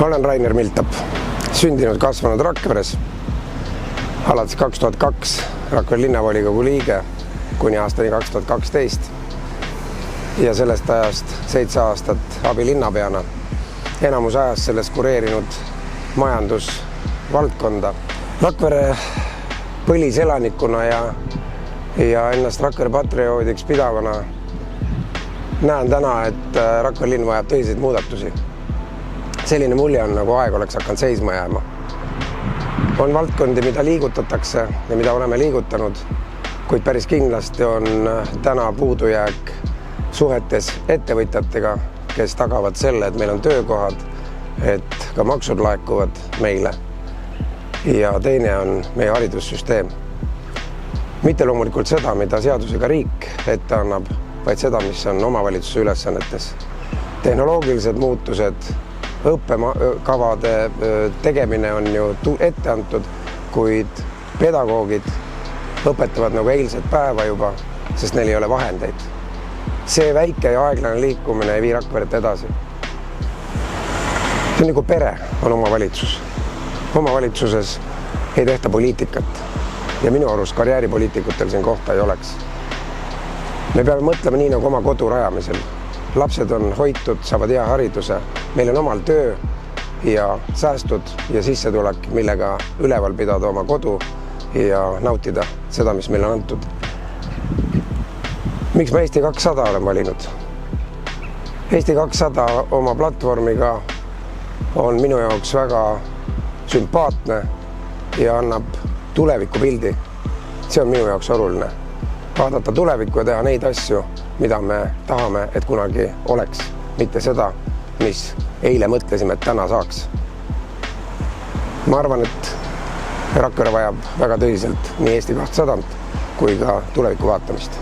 Olen Rainer Miltap, sündinud kasvanud Rakveres, alates 2002 Rakvere linnavolikogu liige kuni aastani 2012 ja sellest ajast 7 aastat abilinnapeana. Enamus ajast sellest kureerinud majandusvaldkonda. Rakvere põliselanikuna ja ennast Rakvere patrioodiks pidavana näen täna, et Rakvere linn vajab tõsiseid muudatusi. Selline mulje on, nagu aeg oleks hakanud seisma jääma. On valdkondi, mida liigutatakse ja mida oleme liigutanud, kuid päris kindlasti on täna puudujääk suhetes ettevõtjatega, kes tagavad selle, et meil on töökohad, et ka maksud laekuvad meile. Ja teine on meie haridussüsteem. Mitte loomulikult seda, mida seadusega riik ette annab, vaid seda, mis on omavalitsuse ülesannetes. Tehnoloogilised muutused, õppekavade tegemine on ju ette antud, kuid pedagoogid õpetavad nagu eilset päeva juba, sest neil ei ole vahendeid. See väike ja aeglane liikumine ei vii Rakveret edasi. See on nagu pere on omavalitsus. Omavalitsuses ei tehta poliitikat ja minu arust karjääripoliitikutel siin kohta ei oleks. Me peame mõtlema nii nagu oma kodu rajamisel. Lapsed on hoitud, saavad hea hariduse, meil on omal töö ja säästud ja sissetulek, millega üleval pidada oma kodu ja nautida seda, mis meil on antud. Miks ma Eesti 200 olen valinud? Eesti 200 oma platvormiga on minu jaoks väga sümpaatne ja annab tulevikupildi. See on minu jaoks oluline. Vaadata tulevikku ja teha neid asju, mida me tahame, et kunagi oleks, mitte seda, mis eile mõtlesime, et täna saaks. Ma arvan, et Rakvere vajab väga tõsiselt nii Eesti 200 kui ka tuleviku vaatamist.